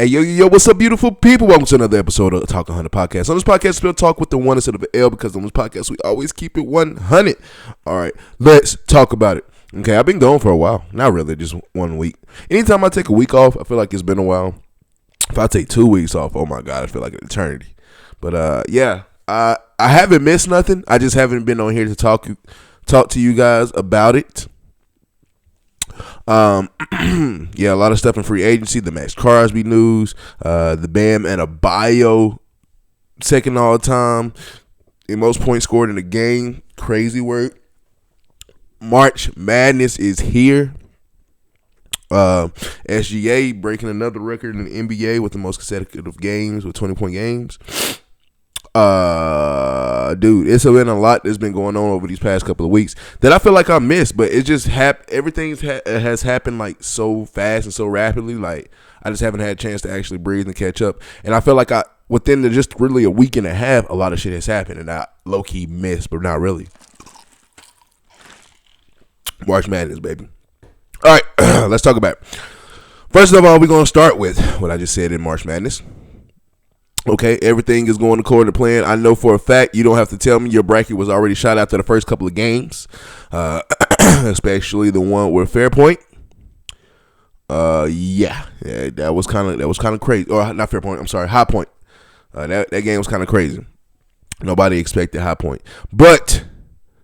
Hey, yo, what's up, beautiful people? Welcome to another episode of the Talk 100 podcast. On this podcast, we'll talk with the one instead of the L, because on this podcast, we always keep it 100. All right, let's talk about it. Okay, I've been gone for a while. Not really, just 1 week. Anytime I take a week off, I feel like it's been a while. If I take 2 weeks off, oh my God, I feel like an eternity. But yeah, I haven't missed nothing. I just haven't been on here to talk to you guys about it. Yeah, a lot of stuff in free agency, the Max Crosby news, the Bam and a bio second all time in most points scored in a game. Crazy work. March Madness is here. SGA breaking another record in the NBA with the most consecutive games with 20-point games. Dude, it's been a lot that's been going on over these past couple of weeks that I feel like I missed, but it just everything has happened like so fast and so rapidly. Like I just haven't had a chance to actually breathe and catch up. And I feel like within just really a week and a half, a lot of shit has happened, and I low key missed, but not really. March Madness, baby. All right, let's talk about it. First of all, we're gonna start with what I just said in March Madness. Okay, everything is going according to plan. I know for a fact you don't have to tell me your bracket was already shot after the first couple of games, especially the one with Fairpoint. Yeah, that was kind of crazy. Or not Fairpoint. I'm sorry, High Point. That game was kind of crazy. Nobody expected High Point, but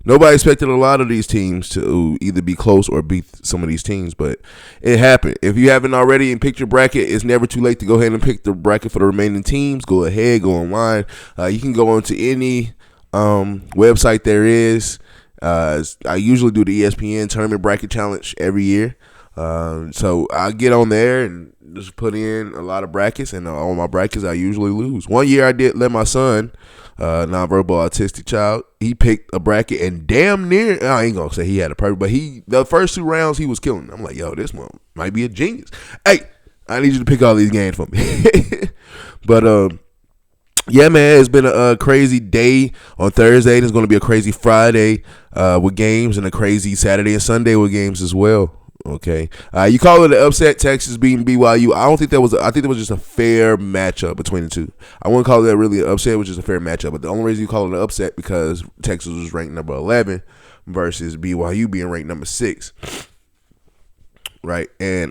nobody expected a lot of these teams to either be close or beat some of these teams, but it happened. If you haven't already and picked your bracket, it's never too late to go ahead and pick the bracket for the remaining teams. Go ahead, go online. You can go onto any website there is. I usually do the ESPN Tournament Bracket Challenge every year. So I get on there and just put in a lot of brackets, and on my brackets I usually lose. 1 year I did let my son, nonverbal autistic child, he picked a bracket and damn near, I ain't gonna say he had a perfect, but the first 2 rounds he was killing. I'm like, yo, this one might be a genius. Hey, I need you to pick all these games for me. But yeah, man, it's been a crazy day on Thursday. There's going to be a crazy Friday with games, and a crazy Saturday and Sunday with games as well. Okay, you call it an upset, Texas beating BYU. I don't think that was. I think it was just a fair matchup between the two. I wouldn't call that really an upset. It was just a fair matchup. But the only reason you call it an upset because Texas was ranked number 11 versus BYU being ranked number 6. Right, and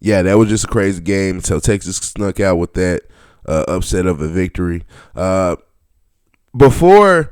yeah, that was just a crazy game. So Texas snuck out with that upset of a victory. Before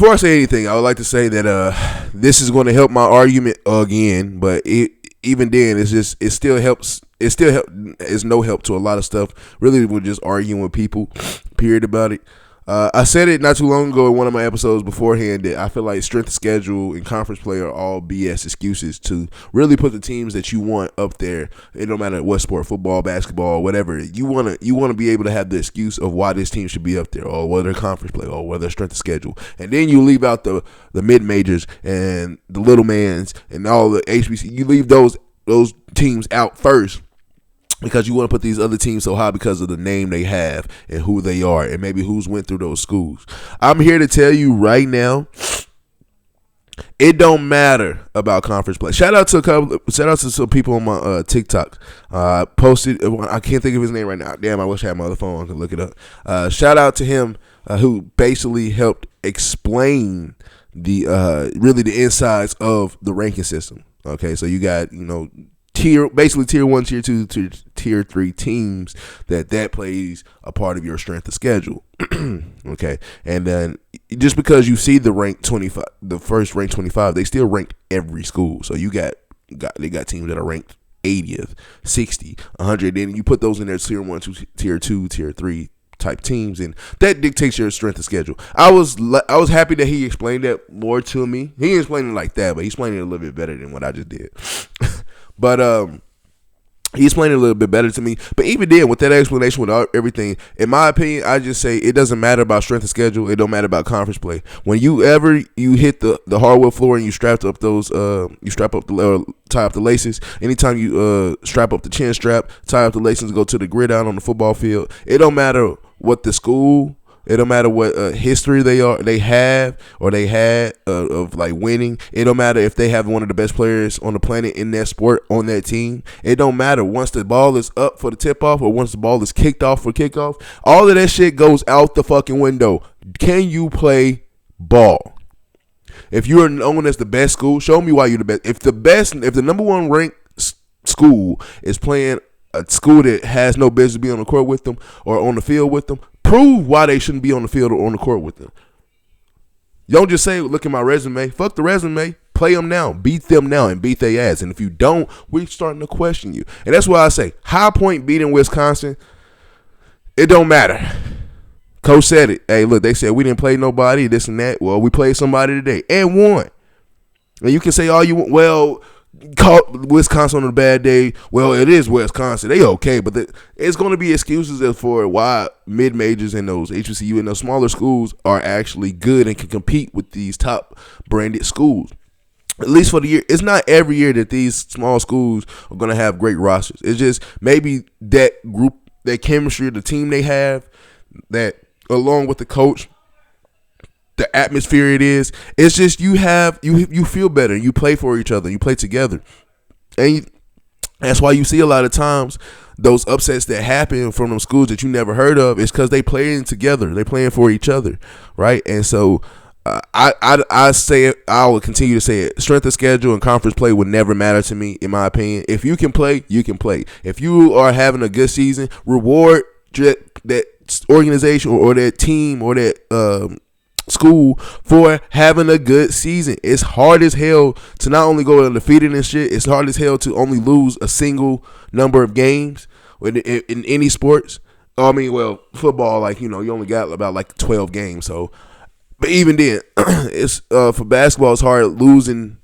I say anything, I would like to say that this is going to help my argument again, but even then, it still helps. It still is no help to a lot of stuff. Really, we're just arguing with people, period, about it. I said it not too long ago in one of my episodes beforehand that I feel like strength of schedule and conference play are all BS excuses to really put the teams that you want up there. It no matter what sport, football, basketball, whatever. You want to be able to have the excuse of why this team should be up there, or whether conference play, or whether strength of schedule. And then you leave out the mid majors and the little mans and all the HBC. You leave those teams out first, because you want to put these other teams so high because of the name they have and who they are and maybe who's went through those schools. I'm here to tell you right now, it don't matter about conference play. Shout out to some people on my TikTok. Posted, I can't think of his name right now. Damn, I wish I had my other phone. I could look it up. Shout out to him who basically helped explain the really the insides of the ranking system. Okay, so you got, tier 1, tier 2, tier 3 teams that plays a part of your strength of schedule. Okay, and then just because you see the rank 25, the first rank 25, they still rank every school. So they got teams that are ranked 80th, 60, 100, and you put those in there, tier 1, tier 2, tier 3 type teams, and that dictates your strength of schedule. I was happy that he explained that more to me. He didn't explain it like that, but he explained it a little bit better than what I just did. But he explained it a little bit better to me. But even then, with that explanation, with everything, in my opinion, I just say it doesn't matter about strength of schedule. It don't matter about conference play. When you hit the hardwood floor and you tie up the laces. Anytime you strap up the chin strap, tie up the laces, go to the gridiron on the football field. It don't matter what the school It don't matter what history they have or they had of like winning. It don't matter if they have one of the best players on the planet in that sport on that team. It don't matter once the ball is up for the tip off or once the ball is kicked off for kickoff. All of that shit goes out the fucking window. Can you play ball? If you are known as the best school, show me why you're the best. If the number one ranked school is playing a school that has no business being on the court with them or on the field with them, prove why they shouldn't be on the field or on the court with them. Don't just say, look at my resume. Fuck the resume. Play them now. Beat them now and beat their ass. And if you don't, we're starting to question you. And that's why I say, High Point beating Wisconsin, it don't matter. Coach said it. Hey, look, they said we didn't play nobody, this and that. Well, we played somebody today and won. And you can say all you want. Well, caught Wisconsin on a bad day. Well, it is Wisconsin. They okay, but it's going to be excuses for why mid-majors and those HBCU and those smaller schools are actually good and can compete with these top branded schools. At least for the year. It's not every year that these small schools are going to have great rosters. It's just maybe that group, that chemistry, the team they have, that along with the coach, the atmosphere it's just you feel better. You play for each other. You play together. And that's why you see a lot of times those upsets that happen from them schools that you never heard of is because they playing together. They playing for each other, right? And so I say it. I will continue to say it. Strength of schedule and conference play would never matter to me, in my opinion. If you can play, you can play. If you are having a good season, reward that organization or that team or that school for having a good season. It's hard as hell to not only go undefeated and shit, it's hard as hell to only lose a single number of games in any sports. I mean, well, football, like, you only got about like 12 games. So, but even then, it's for basketball, it's hard losing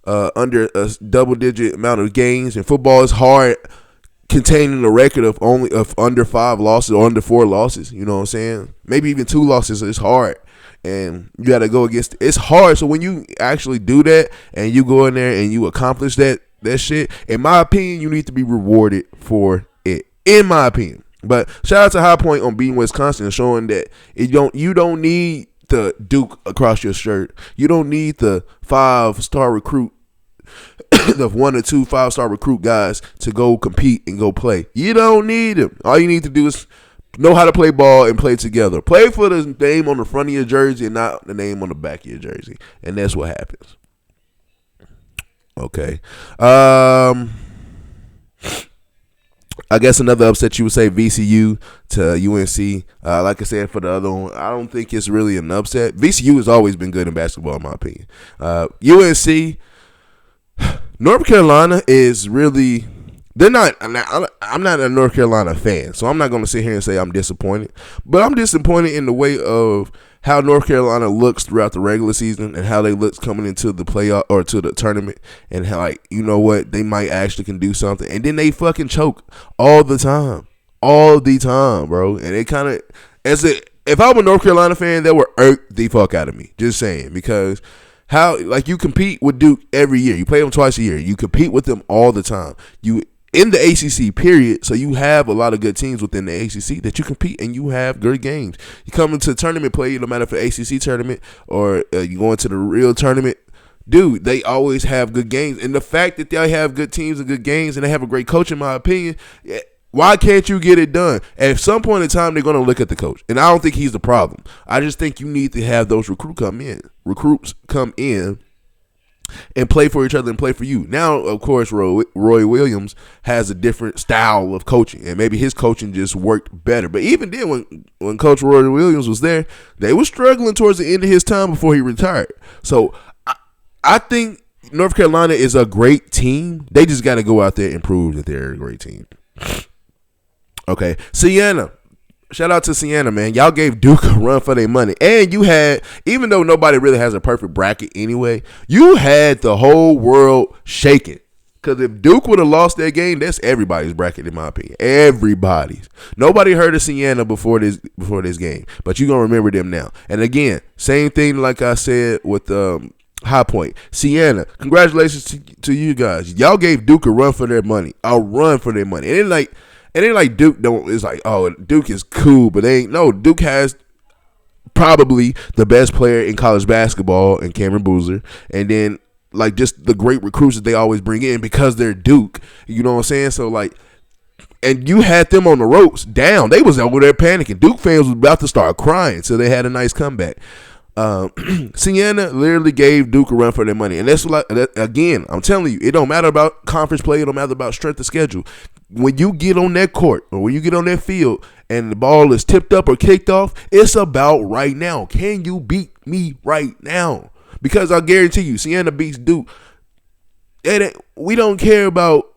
under a double-digit amount of games, and football is hard containing a record of under 5 losses or under 4 losses. You know what I'm saying? Maybe even 2 losses. It's hard. And you got to go against it. It's hard. So when you actually do that and you go in there and you accomplish that shit, in my opinion, you need to be rewarded for it. In my opinion. But shout out to High Point on beating Wisconsin and showing that you don't need the Duke across your shirt. You don't need the 5-star recruit, the 1 or 2 5-star recruit guys to go compete and go play. You don't need them. All you need to do is know how to play ball and play together. Play for the name on the front of your jersey and not the name on the back of your jersey. And that's what happens. Okay. I guess another upset you would say VCU to UNC. Like I said, for the other one, I don't think it's really an upset. VCU has always been good in basketball, in my opinion. UNC, North Carolina is really... I'm not a North Carolina fan, so I'm not going to sit here and say I'm disappointed. But I'm disappointed in the way of how North Carolina looks throughout the regular season and how they look coming into the playoff or to the tournament, and how, like, you know what, they might actually can do something. And then they fucking choke all the time, bro. And it kind of, if I'm a North Carolina fan, that would irk the fuck out of me. Just saying, because how, like, you compete with Duke every year. You play them twice a year. You compete with them all the time. You in the ACC, period. So you have a lot of good teams within the ACC that you compete and you have good games. You come into tournament play, no matter if it's ACC tournament or you go into the real tournament, dude, they always have good games. And the fact that they have good teams and good games and they have a great coach, in my opinion, why can't you get it done? At some point in time, they're going to look at the coach. And I don't think he's the problem. I just think you need to have those recruits come in and play for each other and play for you. Now, of course, Roy Williams has a different style of coaching, and maybe his coaching just worked better. But even then, when Coach Roy Williams was there, they were struggling towards the end of his time before he retired. So I think North Carolina is a great team. They just got to go out there and prove that they're a great team. Okay, Siena. Shout out to Siena, man. Y'all gave Duke a run for their money. And you had, even though nobody really has a perfect bracket anyway, you had the whole world shaking. Because if Duke would have lost that game, that's everybody's bracket, in my opinion. Everybody's. Nobody heard of Siena before this game. But you're going to remember them now. And again, same thing like I said with High Point. Siena, congratulations to you guys. Y'all gave Duke a run for their money. A run for their money. And then like Duke don't, it's like, oh, Duke is cool, but they ain't. No, Duke has probably the best player in college basketball in Cameron Boozer, and then like just the great recruits that they always bring in because they're Duke. You know what I'm saying? So like, and you had them on the ropes down. They was over there panicking. Duke fans was about to start crying, so they had a nice comeback. Sienna literally gave Duke a run for their money, and that's like, again, I'm telling you, it don't matter about conference play. It don't matter about strength of schedule. When you get on that court or when you get on that field and the ball is tipped up or kicked off, it's about right now. Can you beat me right now? Because I guarantee you, Sienna beats Duke. We don't care about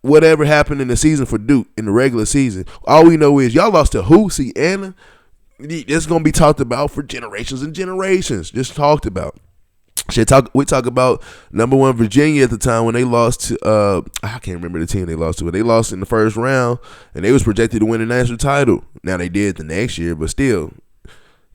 whatever happened in the season for Duke in the regular season. All we know is y'all lost to who? Sienna. It's gonna be talked about for generations and generations. Just talked about. We talk about number one Virginia at the time when they lost to I can't remember the team they lost to, but they lost in the first round and they was projected to win the national title. Now they did the next year, but still,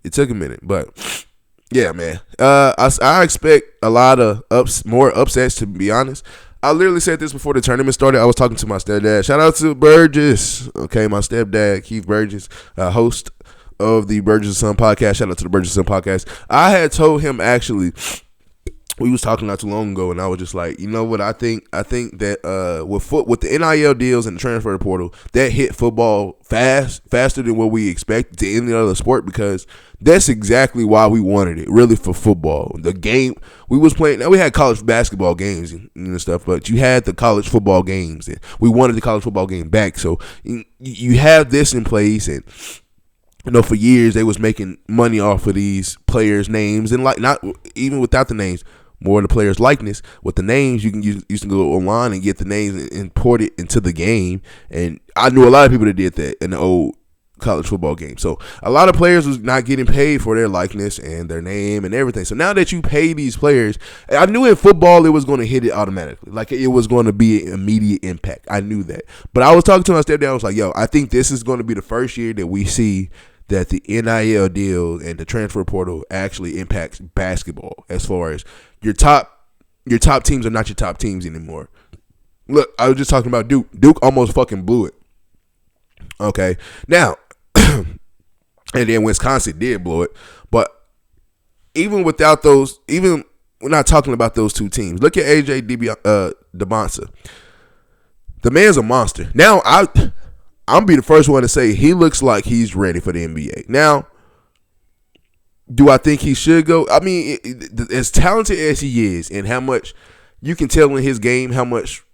it took a minute. But yeah, man, I expect a lot of more upsets. To be honest, I literally said this before the tournament started. I was talking to my stepdad. Shout out to Burgess. Okay, my stepdad Keith Burgess, host of the Burgess Son podcast. Shout out to the Burgess Son podcast. I had told him actually. We was talking not too long ago, and I was just like, you know what? I think that with the NIL deals and the transfer portal, that hit football faster than what we expect to any other sport, because that's exactly why we wanted it, really, for football. The game we was playing. Now we had college basketball games and stuff, but you had the college football games, and we wanted the college football game back. So you have this in place, and you know, for years they was making money off of these players' names, and like not even without the names. More of the players' likeness. With the names, you can use to go online and get the names and import it into the game. And I knew a lot of people that did that in the old college football game. So a lot of players was not getting paid for their likeness and their name and everything. So now that you pay these players, I knew in football it was going to hit it automatically. Like it was going to be an immediate impact. I knew that. But I was talking to my stepdad. I was like, yo, I think this is going to be the first year that we see that the NIL deal and the transfer portal actually impacts basketball as far as your top teams are not your top teams anymore. Look, I was just talking about Duke. Duke almost fucking blew it. Okay. Now, and then Wisconsin did blow it. But even without those, even we're not talking about those two teams. Look at AJ DeBonsa. The man's a monster. Now, I'm be the first one to say he looks like he's ready for the NBA. Now, do I think he should go? I mean, as talented as he is and how much you can tell in his game, how much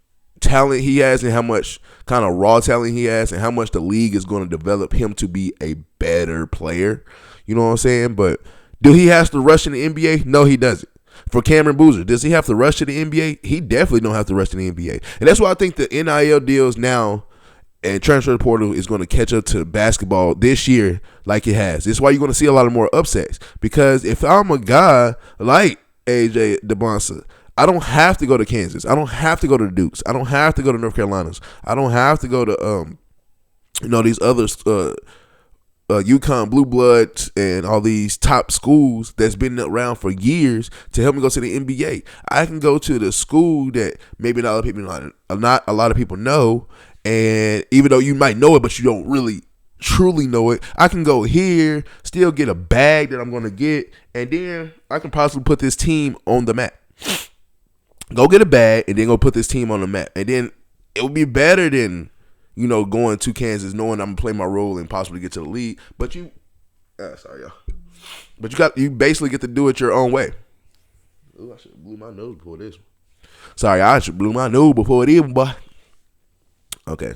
talent he has and how much kind of raw talent he has and how much the league is going to develop him to be a better player. You know what I'm saying? But do he have to rush in the NBA? No, he doesn't. For Cameron Boozer, does he have to rush to the NBA? He definitely don't have to rush to the NBA. And that's why I think the NIL deals now and transfer portal is going to catch up to basketball this year like it has. This is why you're going to see a lot of more upsets. Because if I'm a guy like AJ DeBonsa, I don't have to go to Kansas. I don't have to go to the Dukes. I don't have to go to North Carolinas. I don't have to go to these other UConn Blue Bloods and all these top schools that's been around for years to help me go to the NBA. I can go to the school that maybe not a lot of people know. And even though you might know it, but you don't really truly know it, I can go here, still get a bag that I'm going to get, and then I can possibly put this team on the map. Go get a bag, and then go put this team on the map. And then it would be better than, going to Kansas knowing I'm going to play my role and possibly get to the league. But sorry, y'all. But you basically get to do it your own way. Ooh, I should have blew my nose before this one. Sorry, I should have blew my nose before it even, boy. Okay.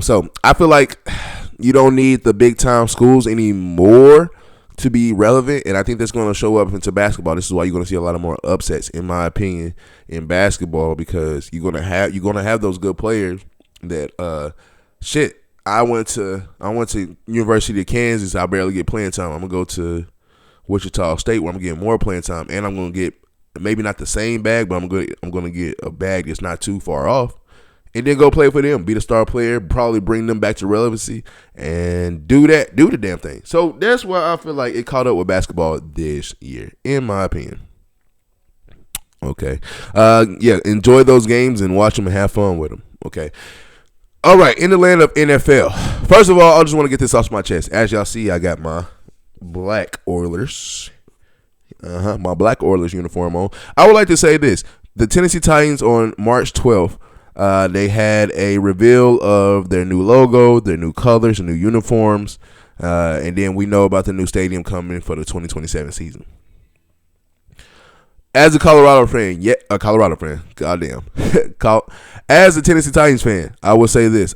So I feel like you don't need the big time schools anymore to be relevant, and I think that's going to show up into basketball. This is why you're going to see a lot of more upsets, in my opinion, in basketball, because you're going to have those good players that I went to University of Kansas. I barely get playing time. I'm gonna go to Wichita State where I'm getting more playing time, and I'm gonna get maybe not the same bag, but I'm gonna get a bag that's not too far off, and then go play for them, be the star player, probably bring them back to relevancy, and do the damn thing. So that's why I feel like it caught up with basketball this year, in my opinion. Okay. Yeah, enjoy those games and watch them and have fun with them. Okay. All right, in the land of NFL. First of all, I just want to get this off my chest. As y'all see, I got my black Oilers. My black Oilers uniform on. I would like to say this. The Tennessee Titans on March 12th, they had a reveal of their new logo, their new colors, new uniforms, and then we know about the new stadium coming for the 2027 season. As a Colorado fan, goddamn. As a Tennessee Titans fan, I will say this.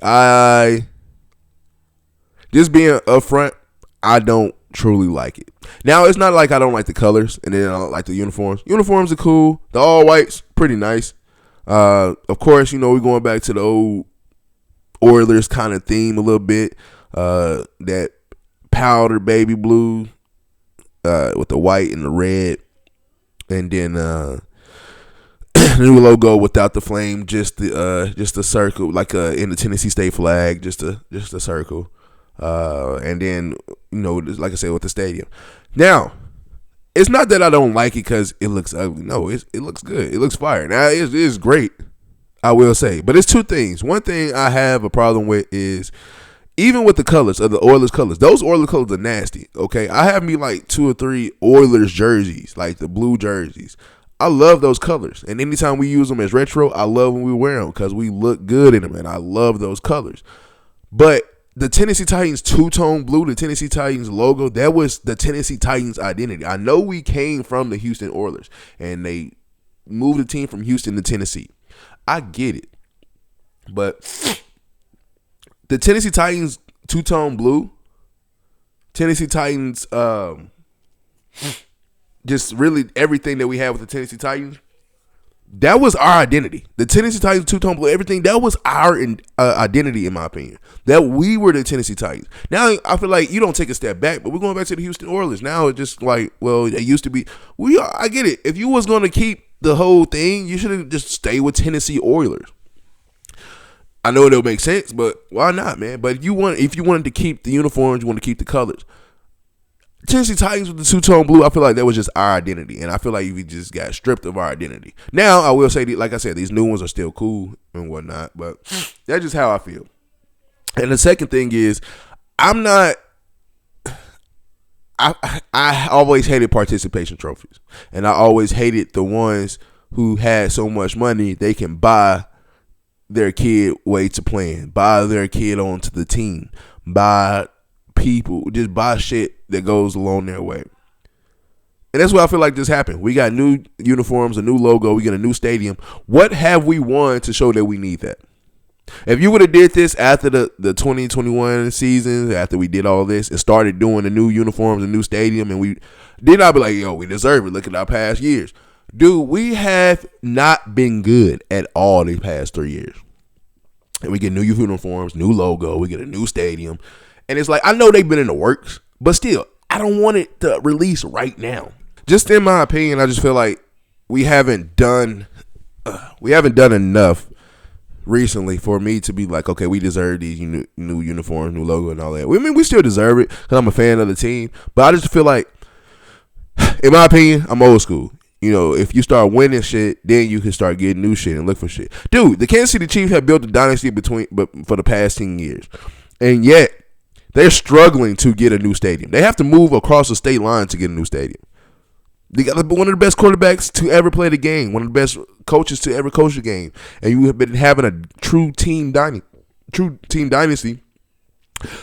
Just being upfront, I don't truly like it. Now, it's not like I don't like the colors and then I don't like the uniforms. Uniforms are cool. The all whites, pretty nice. Of course, we're going back to the old Oilers kind of theme a little bit. That powder baby blue with the white and the red. And then new logo without the flame, just the circle, like in the Tennessee State flag, just a circle. And then like I said, with the stadium. Now, it's not that I don't like it because it looks ugly. No, it looks good. It looks fire. Now it is great, I will say. But it's two things. One thing I have a problem with is, even with the colors of the Oilers colors, those Oilers colors are nasty, okay? I have me like 2 or 3 Oilers jerseys, like the blue jerseys. I love those colors. And anytime we use them as retro, I love when we wear them because we look good in them, and I love those colors. But the Tennessee Titans two-tone blue, the Tennessee Titans logo, that was the Tennessee Titans identity. I know we came from the Houston Oilers, and they moved the team from Houston to Tennessee. I get it. But the Tennessee Titans two-tone blue, Tennessee Titans, just really everything that we have with the Tennessee Titans, that was our identity. The Tennessee Titans two-tone blue, everything, that was our identity, in my opinion. That we were the Tennessee Titans. Now, I feel like you don't take a step back, but we're going back to the Houston Oilers. Now it's just like, well, it used to be. I get it. If you was going to keep the whole thing, you should have just stayed with Tennessee Oilers. I know it'll make sense, but why not, man? But if you wanted to keep the uniforms, you want to keep the colors. Tennessee Titans with the two-tone blue, I feel like that was just our identity, and I feel like we just got stripped of our identity. Now, I will say, like I said, these new ones are still cool and whatnot, but that's just how I feel. And the second thing is, I always hated participation trophies, and I always hated the ones who had so much money they can buy their kid way to playing, buy their kid onto the team, buy people, just buy shit that goes along their way. And that's what I feel like just happened. We got new uniforms, a new logo, we get a new stadium. What have we won to show that we need that? If you would have did this after the 2021 season, after we did all this and started doing the new uniforms, a new stadium, and we did not be like, yo, we deserve it. Look at our past years. Dude, we have not been good at all these past 3 years. And we get new uniforms, new logo, we get a new stadium. And it's like, I know they've been in the works, but still, I don't want it to release right now. Just in my opinion, I just feel like we haven't done enough recently for me to be like, okay, we deserve these new uniforms, new logo, and all that. I mean, we still deserve it because I'm a fan of the team, but I just feel like, in my opinion, I'm old school. If you start winning shit, then you can start getting new shit and look for shit. Dude, the Kansas City Chiefs have built a dynasty for the past 10 years, and yet they're struggling to get a new stadium. They have to move across the state line to get a new stadium. They got one of the best quarterbacks to ever play the game, one of the best coaches to ever coach the game, and you have been having a true team dynasty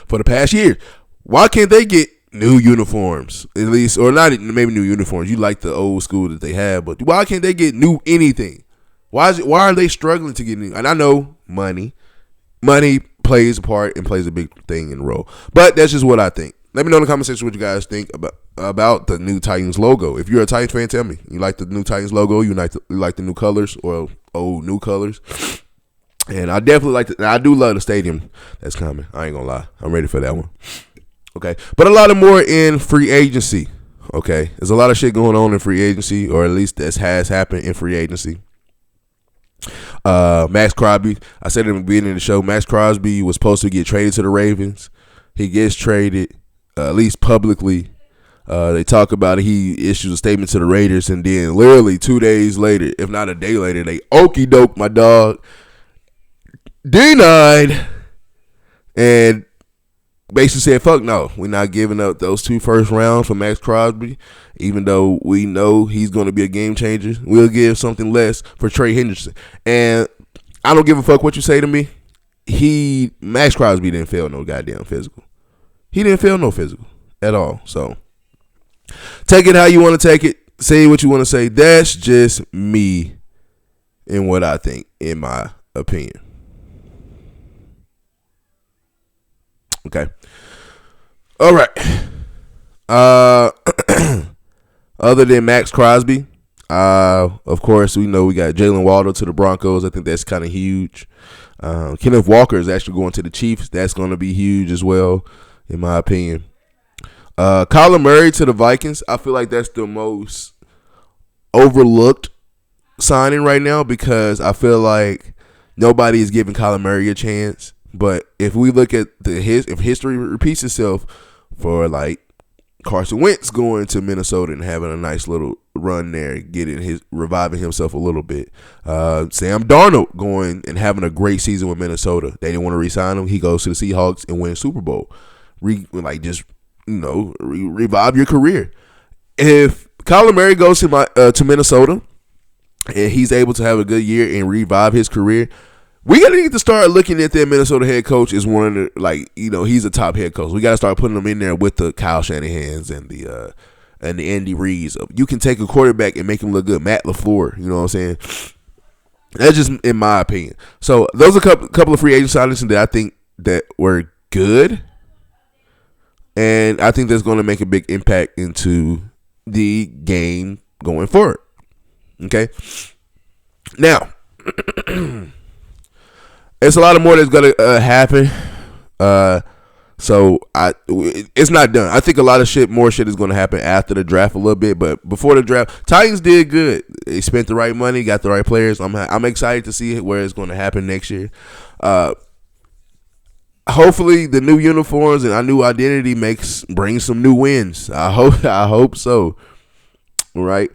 for the past year. Why can't they get new uniforms, at least, or not maybe new uniforms? You like the old school that they have, but why can't they get new anything? Why are they struggling to get new? And I know money plays a part and plays a big thing in the role, but that's just what I think. Let me know in the comment section what you guys think about the new Titans logo. If you're a Titans fan, tell me. You like the new Titans logo? You like the new colors or old new colors? And I definitely I do love the stadium that's coming. I ain't gonna lie. I'm ready for that one. Okay. But a lot of more in free agency. Okay. There's a lot of shit going on in free agency, or at least that has happened in free agency. Max Crosby, I said in the beginning of the show, Max Crosby was supposed to get traded to the Ravens. He gets traded, at least publicly. They talk about it. He issues a statement to the Raiders, and then literally 2 days later, if not a day later, they okey doke my dog. Denied. And basically said, fuck no. We're not giving up those 2 first rounds for Max Crosby, even though we know he's going to be a game changer. We'll give something less for Trey Henderson. And I don't give a fuck what you say to me. Max Crosby didn't fail no goddamn physical. He didn't fail no physical at all. So take it how you want to take it. Say what you want to say. That's just me and what I think, in my opinion. Okay. All right. Other than Max Crosby, of course, we know we got Jalen Waldo to the Broncos. I think that's kind of huge. Kenneth Walker is actually going to the Chiefs. That's going to be huge as well, in my opinion. Kyler Murray to the Vikings. I feel like that's the most overlooked signing right now, because I feel like nobody is giving Kyler Murray a chance. But if we look at if history repeats itself for like Carson Wentz going to Minnesota and having a nice little run there, reviving himself a little bit. Sam Darnold going and having a great season with Minnesota. They didn't want to re-sign him. He goes to the Seahawks and wins Super Bowl. Revive your career. If Kyler Murray goes to Minnesota and he's able to have a good year and revive his career, we got to need to start looking at that Minnesota head coach as one of the, he's a top head coach. We got to start putting him in there with the Kyle Shanahans and the Andy Reid's. You can take a quarterback and make him look good. Matt LaFleur, you know what I'm saying? That's just in my opinion. So those are a couple of free agent signings that I think that were good. And I think that's going to make a big impact into the game going forward. Okay? Now, it's a lot of more that's going to happen. So it's not done. I think a lot of more shit is going to happen after the draft a little bit. But before the draft, Titans did good. They spent the right money, got the right players. I'm excited to see where it's going to happen next year. Hopefully the new uniforms and our new identity brings some new wins. I hope so. Right.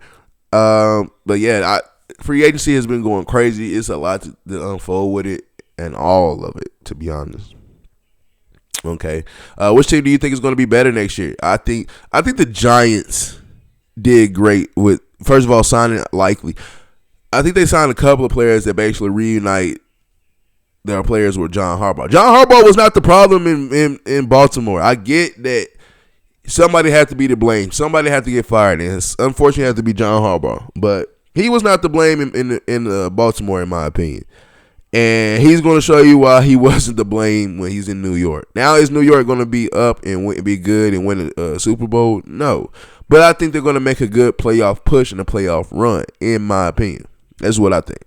But yeah, free agency has been going crazy. It's a lot to unfold with it, and all of it, to be honest. Okay. Which team do you think is going to be better next year? I think the Giants did great with, first of all, signing Likely. I think they signed a couple of players that basically reunite their players with John Harbaugh. John Harbaugh was not the problem in Baltimore. I get that somebody had to be to blame. Somebody had to get fired, and unfortunately it had to be John Harbaugh. But he was not to blame in Baltimore, in my opinion. And he's going to show you why he wasn't to blame when he's in New York. Now, is New York going to be up and be good and win a Super Bowl? No. But I think they're going to make a good playoff push and a playoff run, in my opinion. That's what I think.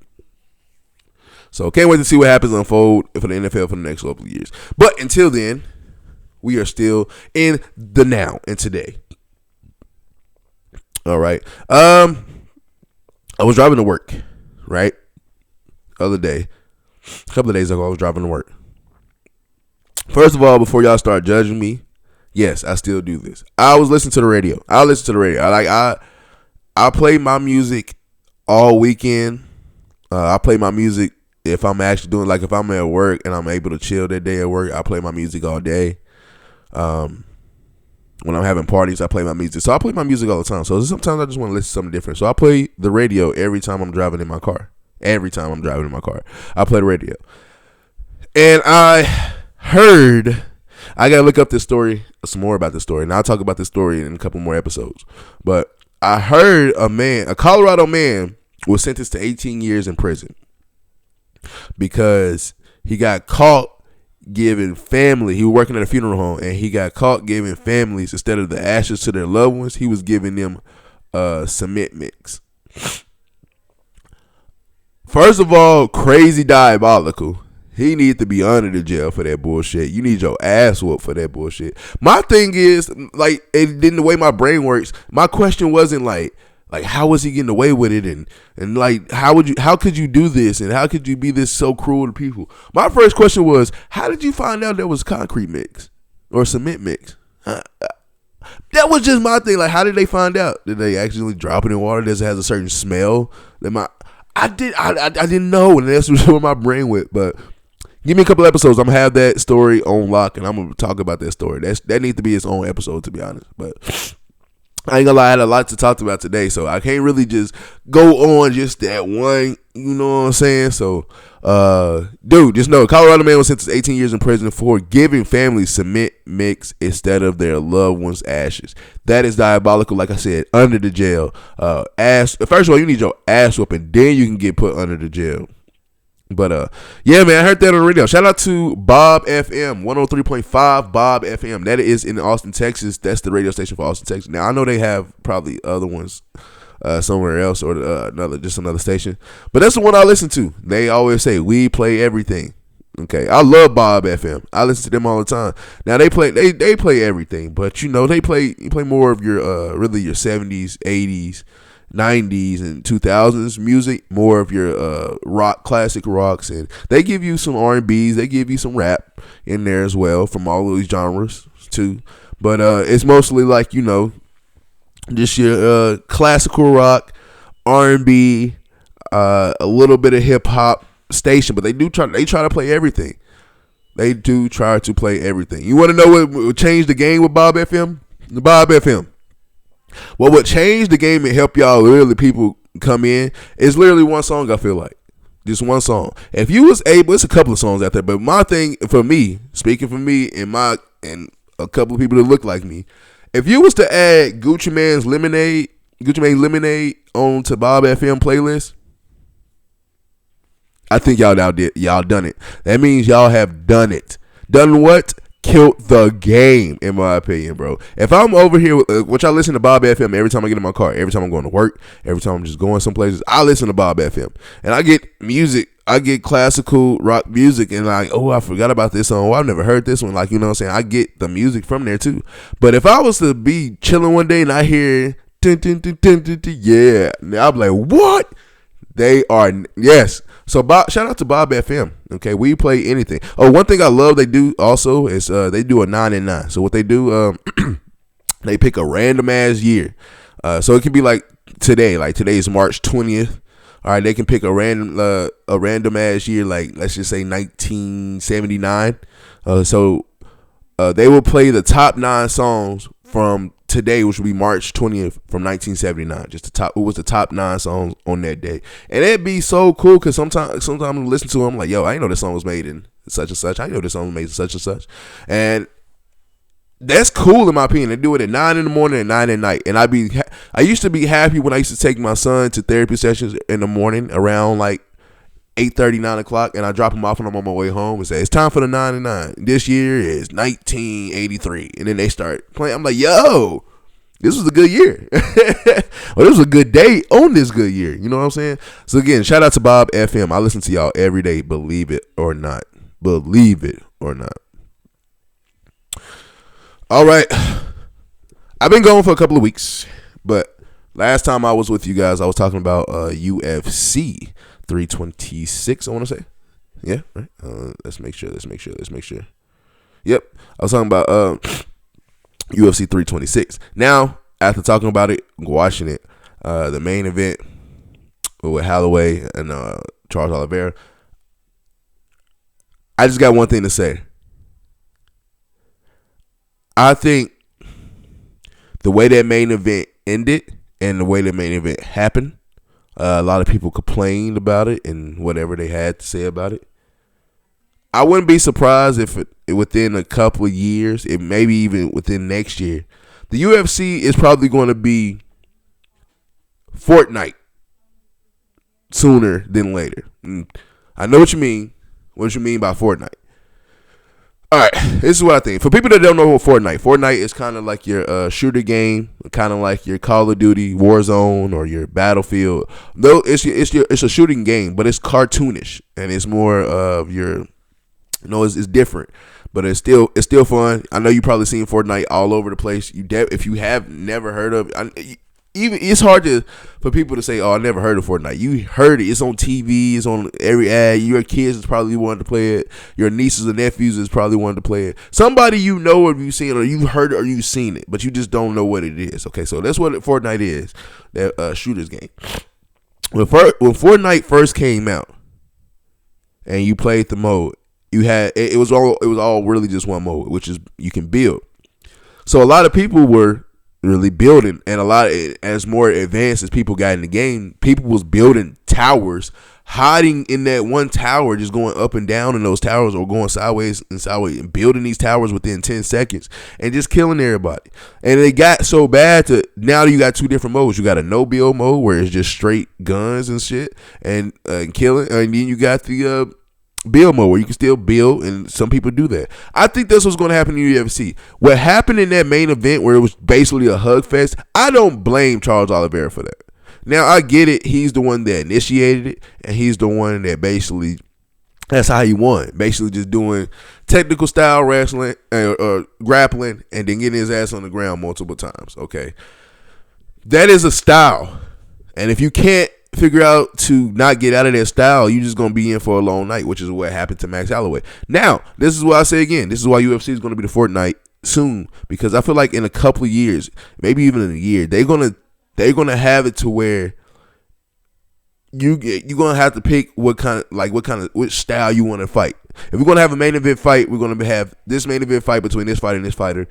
So can't wait to see what happens unfold for the NFL for the next couple of years. But until then, we are still in the now and today. All right. I was driving to work, right? The other day. A couple of days ago, I was driving to work. First of all, before y'all start judging me, yes, I still do this. I was listening to the radio. I play my music all weekend. I play my music if I'm actually doing, like if I'm at work and I'm able to chill that day at work, I play my music all day. When I'm having parties, I play my music. So I play my music all the time. So sometimes I just want to listen to something different. So I play the radio every time I'm driving in my car. Every time I'm driving in my car, I play the radio. And I got to look up this story, some more about this story. And I'll talk about this story in a couple more episodes. But I heard a Colorado man was sentenced to 18 years in prison because he got caught giving family, he was working at a funeral home, and he got caught giving families, instead of the ashes to their loved ones, he was giving them cement mix. First of all, crazy diabolical. He needs to be under the jail for that bullshit. You need your ass whooped for that bullshit. My thing is, like, the way my brain works, my question wasn't like how was he getting away with it, and like how could you do this, and how could you be this so cruel to people? My first question was, how did you find out there was concrete mix or cement mix? That was just my thing. Like, how did they find out? Did they actually drop it in water? Does it have a certain smell? I didn't know, and that's where my brain went. But give me a couple episodes. I'm gonna have that story on lock, and I'm gonna talk about that story. That needs to be its own episode, to be honest. But I ain't gonna lie, I had a lot to talk about today, so I can't really just go on just that one. You know what I'm saying? So, dude, just know, Colorado man was sentenced to 18 years in prison for giving families cement mix instead of their loved ones' ashes. That is diabolical. Like I said, under the jail. First of all, you need your ass whooping, then you can get put under the jail. But yeah, man, I heard that on the radio. Shout out to Bob FM 103.5 Bob FM. That is in Austin, Texas. That's the radio station for Austin, Texas. Now I know they have probably other ones somewhere else or another station, but that's the one I listen to. They always say we play everything. Okay, I love Bob FM. I listen to them all the time. Now they play everything, but you know they play more of your really your 70s, 80s. 90s and 2000s music, more of your rock, classic rocks, and they give you some R&Bs, they give you some rap in there as well from all of these genres too. But it's mostly like, you know, just your classical rock, R&B, a little bit of hip hop station. But they try to play everything. They do try to play everything. You want to know what would change the game with Bob FM? The Bob FM. What would change the game and help y'all literally people come in is literally one song. I feel like just one song. If you was able, it's a couple of songs out there, but my thing for me, speaking for me and a couple of people that look like me, if you was to add Gucci Mane's Lemonade onto Bob FM playlist, I think y'all done it. That means y'all have done it. Done what? Killed the game, in my opinion, bro. If I'm over here, which I listen to Bob FM every time I get in my car, every time I'm going to work, every time I'm just going some places, I listen to Bob FM. And I get music, I get classical rock music, and like, oh, I forgot about this song. Oh, I've never heard this one. Like, you know what I'm saying? I get the music from there too. But if I was to be chilling one day and I hear, dun, dun, dun, dun, dun, dun, yeah, I'll be like, what? They are, yes. So shout out to Bob FM. Okay, we play anything. Oh, one thing I love they do also is they do a 9 and 9. So what they do, they pick a random ass year. So it can be like today. Like today is March 20th. All right, they can pick a random ass year. Like let's just say 1979. So they will play the top 9 songs from today, which will be March 20th from 1979. Just it was the top 9 songs on that day. And it'd be so cool because sometimes I listen to them like, yo, I didn't know this song was made in such and such. I didn't know this song was made in such and such. And that's cool in my opinion. They do it at 9 in the morning and 9 at night. And I used to be happy when I used to take my son to therapy sessions in the morning around like 8:30, 9 o'clock, and I drop him off and I'm on my way home and say, it's time for the 9 and 9. This year is 1983. And then they start playing. I'm like, yo, this was a good year. Well, this was a good day on this good year. You know what I'm saying? So again, shout out to Bob FM. I listen to y'all every day, believe it or not. Believe it or not. All right. I've been going for a couple of weeks, but last time I was with you guys, I was talking about UFC 326, I want to say. Yeah, right. Let's make sure. Yep. I was talking about UFC 326. Now, after talking about it, watching it, the main event with Holloway and Charles Oliveira, I just got one thing to say. I think the way that main event ended and the way the main event happened, a lot of people complained about it and whatever they had to say about it. I wouldn't be surprised if within a couple of years, it maybe even within next year, the UFC is probably going to be Fortnite sooner than later. I know what you mean. What you mean by Fortnite? All right, this is what I think. For people that don't know what Fortnite is kind of like your shooter game, kind of like your Call of Duty Warzone or your Battlefield. Though it's a shooting game, but it's cartoonish and it's more of your, it's different, but it's still fun. I know you probably seen Fortnite all over the place. If you have never heard of it, even it's hard for people to say, "Oh, I never heard of Fortnite." You heard it. It's on TV. It's on every ad. Your kids is probably wanting to play it. Your nieces and nephews is probably wanting to play it. Somebody you know, or you've seen, or you've heard, or you've seen it, but you just don't know what it is. Okay, so that's what Fortnite is. That shooters game. When Fortnite first came out, and you played the mode, you had it was all really just one mode, which is you can build. So a lot of people were really building, and as more advanced as people got in the game, people was building towers, hiding in that one tower, just going up and down in those towers, or going sideways and building these towers within 10 seconds and just killing everybody. And it got so bad to now you got two different modes. You got a no build mode where it's just straight guns and shit and killing, and then you got the build mode where you can still build, and some people do that. I think that's what's going to happen in UFC. What happened in that main event where it was basically a hug fest, I don't blame Charles Oliveira for that. Now, I get it. He's the one that initiated it, and he's the one that basically, that's how he won. Basically just doing technical style wrestling, or grappling, and then getting his ass on the ground multiple times. Okay. That is a style. And if you can't figure out to not get out of that style, you're just going to be in for a long night, which is what happened to Max Holloway. Now, this is what I say again. This is why UFC is going to be the Fortnite soon, because I feel like in a couple of years, maybe even in a year, they're gonna have it to where you're gonna have to pick which style you want to fight. If we're gonna have a main event fight, we're gonna have this main event fight between this fighter and this fighter.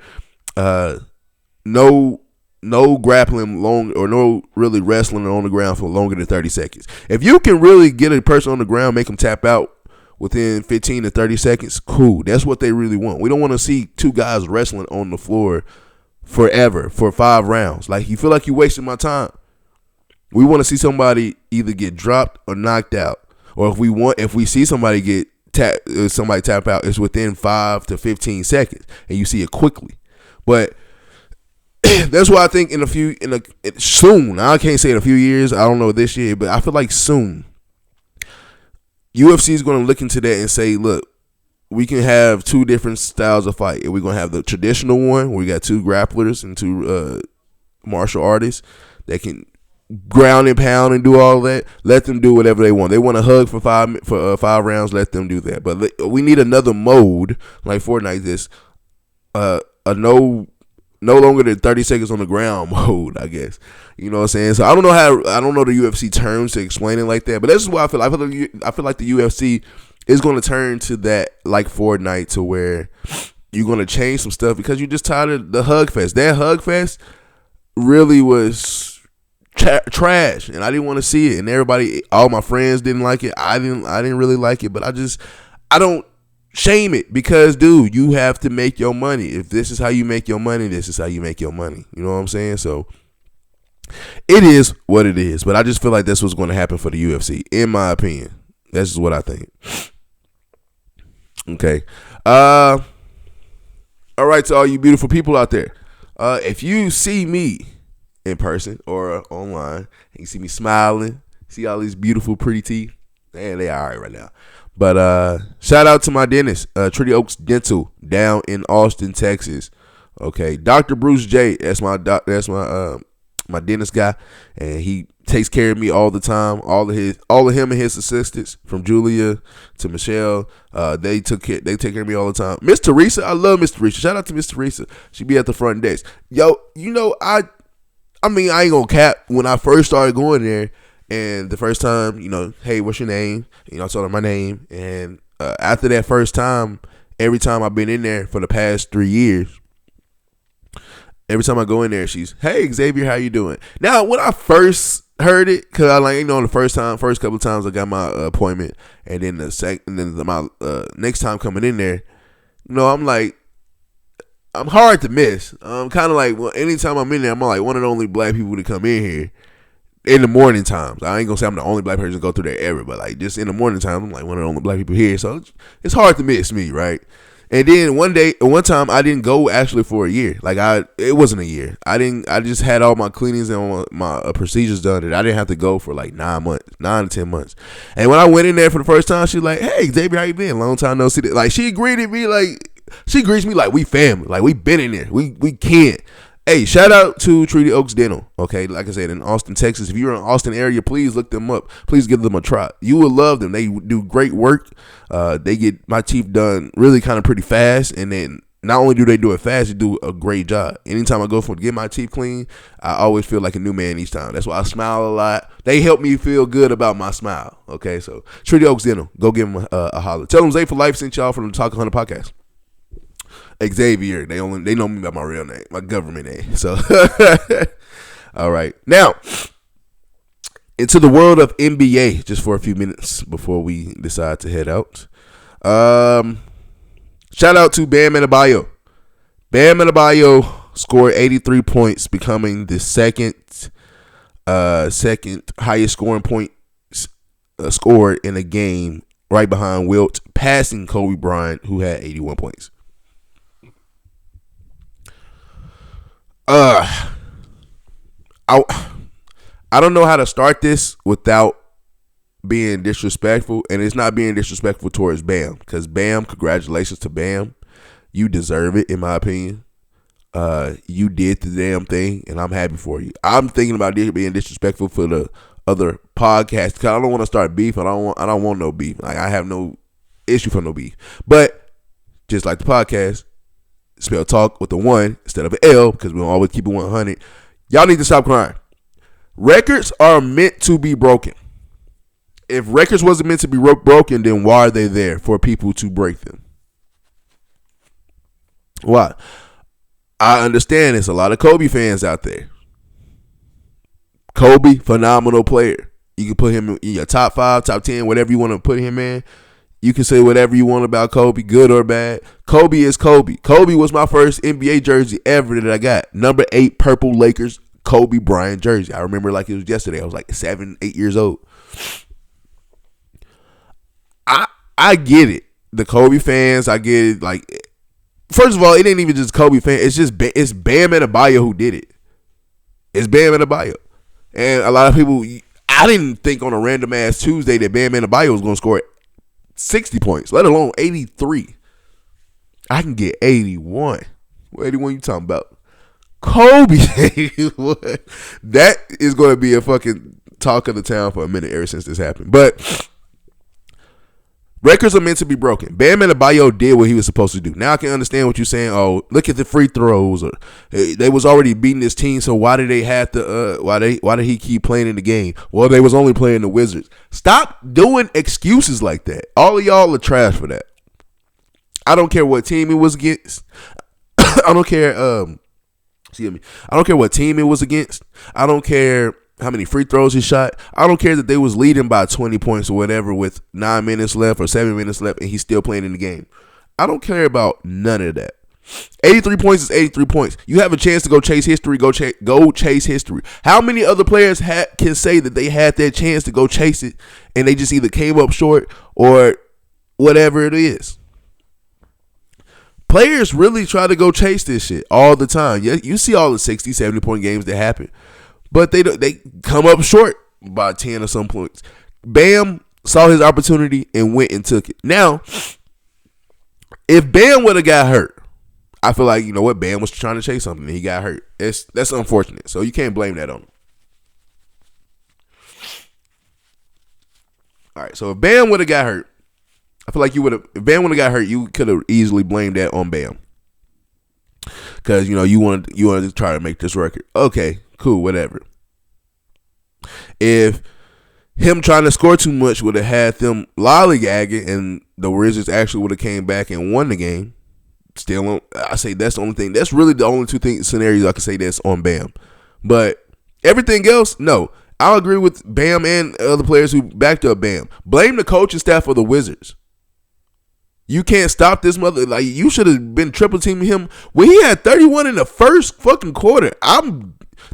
No grappling long, or no really wrestling on the ground for longer than 30 seconds. If you can really get a person on the ground, make them tap out within 15 to 30 seconds, cool. That's what they really want. We don't want to see two guys wrestling on the floor forever for 5 rounds. Like, you feel like you're wasting my time. We want to see somebody either get dropped or knocked out. Or if we see somebody get tap out, it's within 5 to 15 seconds, and you see it quickly. But that's why I think soon, I can't say in a few years, I don't know this year, but I feel like soon, UFC is going to look into that and say, look, we can have two different styles of fight. We're going to have the traditional one where we got two grapplers and two martial artists that can ground and pound and do all that. Let them do whatever they want. They want to hug for 5 rounds, let them do that. But we need another mode like Fortnite, this a no longer than 30 seconds on the ground mode, I guess. You know what I'm saying? So I don't know the UFC terms to explain it like that, but this is what I feel. I feel like the UFC is going to turn to that, like Fortnite, to where you're going to change some stuff because you're just tired of the hug fest. That hug fest really was trash, and I didn't want to see it. And all my friends didn't like it. I didn't really like it, but I don't shame it because, dude, you have to make your money. If this is how you make your money, this is how you make your money. You know what I'm saying? So it is what it is. But I just feel like that's what's going to happen for the UFC, in my opinion. That's just what I think. Okay. All right, to all you beautiful people out there. If you see me in person or online, and you see me smiling, see all these beautiful, pretty teeth, man, they are all right right now. But shout out to my dentist, Treaty Oaks Dental, down in Austin, Texas. Okay, Dr. Bruce J. That's my my dentist guy, and he takes care of me all the time. All of him and his assistants, from Julia to Michelle, they take care of me all the time. Miss Teresa, I love Miss Teresa. Shout out to Miss Teresa. She be at the front desk. Yo, you know, I mean, I ain't gonna cap. When I first started going there, and the first time, you know, hey, what's your name? You know, I told her my name, and after that first time, every time I've been in there for the past 3 years, every time I go in there, she's, hey, Xavier, how you doing? Now, when I first heard it, because I the first couple of times I got my appointment, and then my next time coming in there, you know, I'm like, I'm hard to miss. I'm kind of like, well, anytime I'm in there, I'm like one of the only black people to come in here in the morning times. I ain't gonna say I'm the only black person to go through there ever, but like just in the morning time, I'm like one of the only black people here. So it's hard to miss me, right? And then one time I didn't go actually for a year. Like it wasn't a year. I just had all my cleanings and all my procedures done, and I didn't have to go for like 9 to 10 months. And when I went in there for the first time, she was like, hey, Xavier, how you been? Long time no see. Like she greeted me like, she greets me like we family. Like we been in there. We can't. Hey, shout out to Treaty Oaks Dental. Okay, like I said, in Austin, Texas. If you're in the Austin area, please look them up. Please give them a try. You will love them. They do great work. They get my teeth done really kind of pretty fast, and then not only do they do it fast, they do a great job. Anytime I go for to get my teeth clean, I always feel like a new man each time. That's why I smile a lot. They help me feel good about my smile. Okay, so Treaty Oaks Dental, go give them a holler. Tell them Zay for Life sent y'all from the Ta1k podcast. Xavier, they know me by my real name, my government name. So, all right, now into the world of NBA, just for a few minutes before we decide to head out. Shout out to Bam Adebayo. Bam Adebayo scored 83 points, becoming the second highest scoring points scored in a game, right behind Wilt, passing Kobe Bryant, who had 81 points. I don't know how to start this without being disrespectful, and it's not being disrespectful towards Bam, because Bam, congratulations to Bam. You deserve it, in my opinion. You did the damn thing, and I'm happy for you. I'm thinking about being disrespectful for the other podcasts, because I don't want to start beef. I don't want no beef. Like, I have no issue for no beef. But just like the podcast, spell talk with the 1 instead of an L, because we don't always keep it 100. Y'all need to stop crying. Records are meant to be broken. If records wasn't meant to be broken, then why are they there for people to break them? Why? I understand there's a lot of Kobe fans out there. Kobe, phenomenal player. You can put him in your top 5, top 10, whatever you want to put him in. You can say whatever you want about Kobe, good or bad. Kobe is Kobe. Kobe was my first NBA jersey ever that I got. Number 8 purple Lakers Kobe Bryant jersey. I remember like it was yesterday. I was like 7, 8 years old. I get it. The Kobe fans, I get it. Like, first of all, it ain't even just Kobe fans. It's Bam Adebayo who did it. It's Bam Adebayo. And a lot of people, I didn't think on a random ass Tuesday that Bam Adebayo was going to score 60 points, let alone 83. I can get 81. What 81 you talking about? Kobe. That is going to be a fucking talk of the town for a minute ever since this happened. But records are meant to be broken. Bam Adebayo did what he was supposed to do. Now I can understand what you're saying. Oh, look at the free throws. Or they was already beating this team, so why did they have to? Why did he keep playing in the game? Well, they was only playing the Wizards. Stop doing excuses like that. All of y'all are trash for that. I don't care what team it was against. I don't care. Excuse me. I don't care what team it was against. I don't care how many free throws he shot. I don't care that they was leading by 20 points or whatever with 9 minutes left or 7 minutes left and he's still playing in the game. I don't care about none of that. 83 points is 83 points. You have a chance to go chase history, go chase history. How many other players can say that they had that chance to go chase it and they just either came up short or whatever it is? Players really try to go chase this shit all the time. Yeah, you see all the 60, 70 point games that happen. But they come up short by 10 or some points. Bam saw his opportunity and went and took it. Now, if Bam would have got hurt, I feel like, you know what, Bam was trying to chase something and he got hurt. That's unfortunate. So you can't blame that on him. All right, so if Bam would have got hurt, I feel like if Bam would have got hurt, you could have easily blamed that on Bam. Because, you know, you wanted to try to make this record. Okay, cool, whatever. If him trying to score too much would have had them lollygagging and the Wizards actually would have came back and won the game, still, I say that's the only thing. That's really the only two scenarios I can say that's on Bam. But everything else, no. I'll agree with Bam and other players who backed up Bam. Blame the coaching staff of the Wizards. You can't stop this mother. Like, you should have been triple teaming him when he had 31 in the first fucking quarter.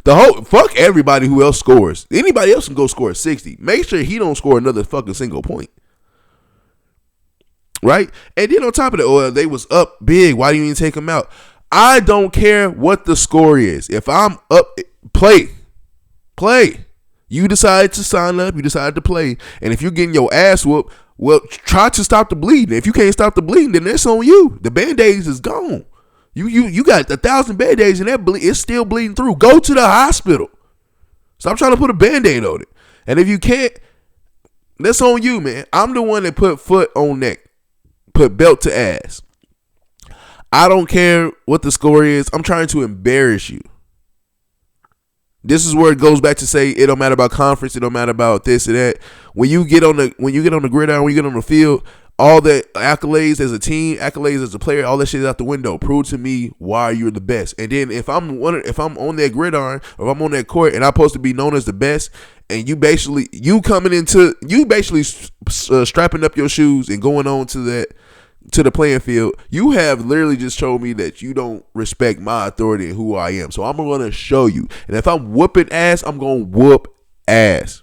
Fuck everybody who else scores. Anybody else can go score 60. Make sure he don't score another fucking single point. Right? And then on top of that, they was up big. Why do you even take him out? I don't care what the score is. If I'm up, play. You decide to sign up. You decide to play. And if you're getting your ass whooped, well, try to stop the bleeding. If you can't stop the bleeding, then that's on you. The Band-Aids is gone. You got 1,000 band-aids and it's still bleeding through. Go to the hospital. Stop trying to put a band-aid on it. And if you can't, that's on you, man. I'm the one that put foot on neck, put belt to ass. I don't care what the score is. I'm trying to embarrass you. This is where it goes back to say it don't matter about conference, it don't matter about this and that. When you get on the gridiron, when you get on the field, all the accolades as a team, accolades as a player, all that shit is out the window. Prove to me why you're the best. And then if I'm on that gridiron or if I'm on that court and I'm supposed to be known as the best, and you basically strapping up your shoes and going on to the playing field, you have literally just showed me that you don't respect my authority and who I am. So I'm going to show you. And if I'm whooping ass, I'm going to whoop ass.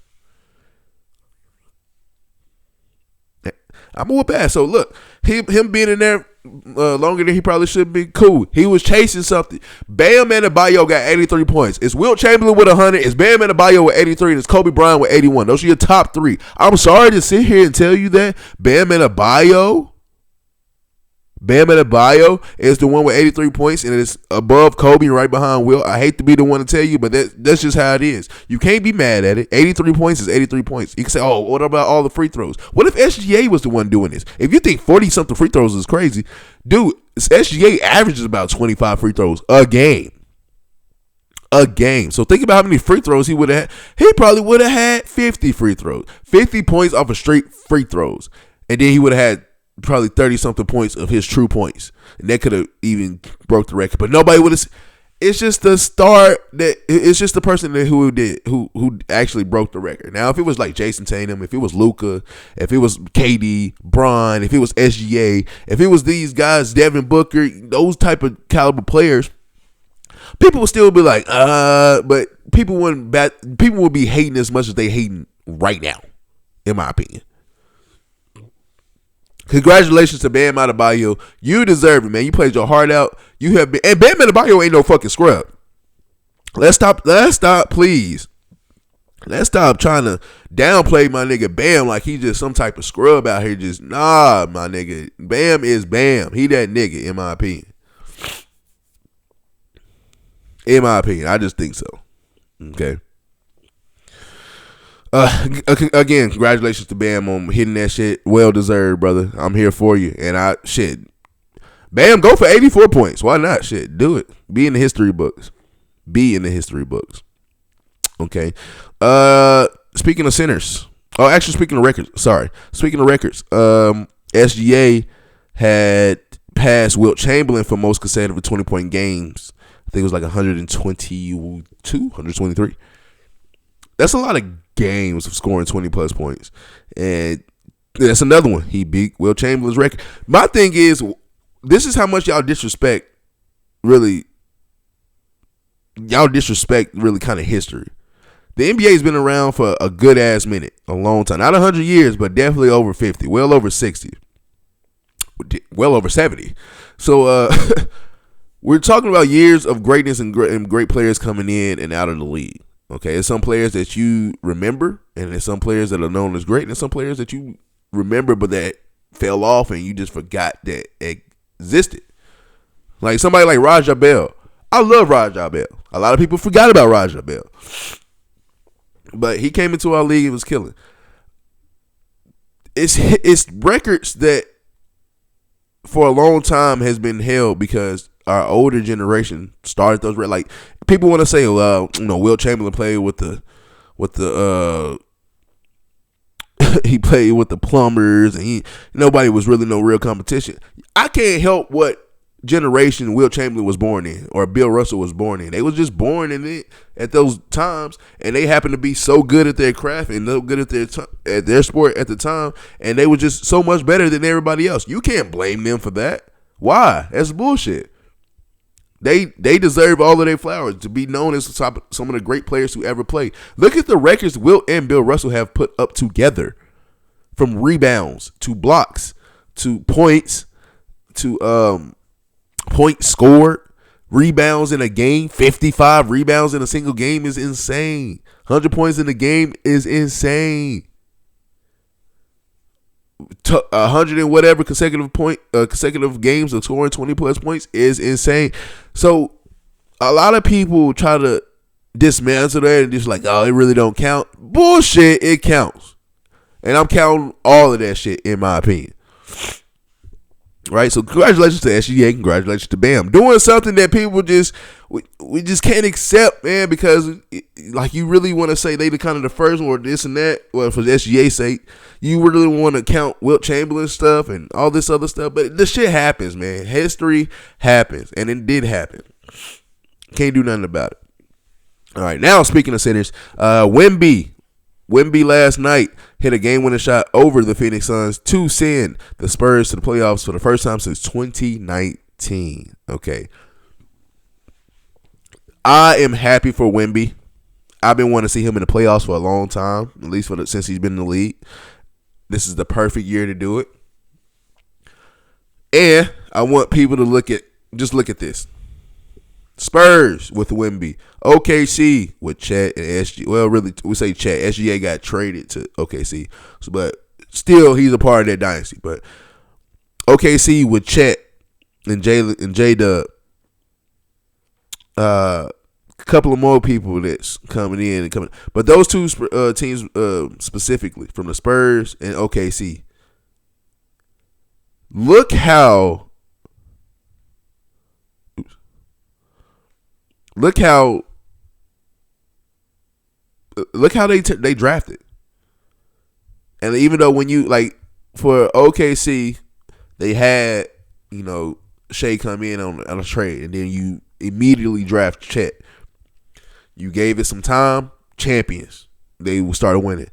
I'm going to whoop ass. So look, him being in there longer than he probably should be, cool. He was chasing something. Bam Adebayo got 83 points. It's Wilt Chamberlain with 100. It's Bam Adebayo with 83. And it's Kobe Bryant with 81. Those are your top three. I'm sorry to sit here and tell you that Bam Adebayo is the one with 83 points, and it's above Kobe and right behind Will. I hate to be the one to tell you, but that's just how it is. You can't be mad at it. 83 points is 83 points. You can say, oh, what about all the free throws? What if SGA was the one doing this? If you think 40-something free throws is crazy, dude, SGA averages about 25 free throws a game. So think about how many free throws he would have had. He probably would have had 50 free throws. 50 points off of straight free throws. And then he would have had probably 30-something points of his true points. And that could have even broke the record. But nobody would have. It's just the start that it's just the person who actually broke the record. Now, if it was like Jason Tatum, if it was Luka, if it was KD, Bron, if it was SGA, if it was these guys, Devin Booker, those type of caliber players, people would still be like, but people would be hating as much as they hating right now, in my opinion. Congratulations to Bam Adebayo. You deserve it, man. You played your heart out. You have been, and Bam Adebayo ain't no fucking scrub. Let's stop, please. Let's stop trying to downplay my nigga Bam like he just some type of scrub out here. Just nah, my nigga. Bam is Bam. He that nigga, in my opinion. In my opinion, I just think so. Okay. Again, congratulations to Bam on hitting that shit. Well deserved, brother. I'm here for you. And Bam, go for 84 points. Why not? Shit, do it. Be in the history books. Okay. Speaking of centers. Oh, actually, speaking of records. Sorry. Speaking of records. SGA had passed Wilt Chamberlain for most consecutive 20-point games. I think it was like 122, 123. That's a lot of games of scoring 20-plus points. And that's another one. He beat Wilt Chamberlain's record. My thing is, this is how much y'all disrespect really kind of history. The NBA's been around for a good-ass minute, a long time. Not 100 years, but definitely over 50. Well over 60. Well over 70. So, we're talking about years of greatness and great players coming in and out of the league. Okay, there's some players that you remember, and there's some players that are known as great, and there's some players that you remember but that fell off and you just forgot that existed. Like somebody like Raja Bell. I love Raja Bell. A lot of people forgot about Raja Bell. But he came into our league and was killing. It's records that for a long time has been held because our older generation started those. Like people want to say, Wilt Chamberlain played with the he played with the plumbers, and nobody was really no real competition. I can't help what generation Wilt Chamberlain was born in, or Bill Russell was born in. They was just born in it at those times, and they happened to be so good at their craft and so good at their sport at the time, and they were just so much better than everybody else. You can't blame them for that. Why? That's bullshit. They deserve all of their flowers to be known as some of the great players who ever played. Look at the records Wilt and Bill Russell have put up together, from rebounds to blocks to points to points scored, rebounds in a game. 55 rebounds in a single game is insane. 100 points in a game is insane. 100 and whatever consecutive games of scoring 20 plus points is insane. So a lot of people try to dismantle that and just like, oh, it really don't count. Bullshit, it counts. And I'm counting all of that shit in my opinion. Right, so congratulations to SGA, congratulations to Bam, doing something that people just we just can't accept, man. Because like you really want to say they the kind of the first one or this and that. Well, for SGA's sake, you really want to count Wilt Chamberlain stuff and all this other stuff, but the shit happens, man. History happens, and it did happen. Can't do nothing about it. All right, now speaking of centers, Wemby last night hit a game-winning shot over the Phoenix Suns to send the Spurs to the playoffs for the first time since 2019. Okay. I am happy for Wemby. I've been wanting to see him in the playoffs for a long time, at least since he's been in the league. This is the perfect year to do it. And I want people to look at this. Spurs with Wemby, OKC with Chet and SG. Well, really, we say Chet. SGA got traded to OKC, but still, he's a part of that dynasty. But OKC with Chet and J-Dub, a couple of more people that's coming in and coming. But those two teams specifically from the Spurs and OKC, look how they drafted. And even though when you like for OKC, they had Shea come in on a trade, and then you immediately draft Chet. You gave it some time, champions. They started winning.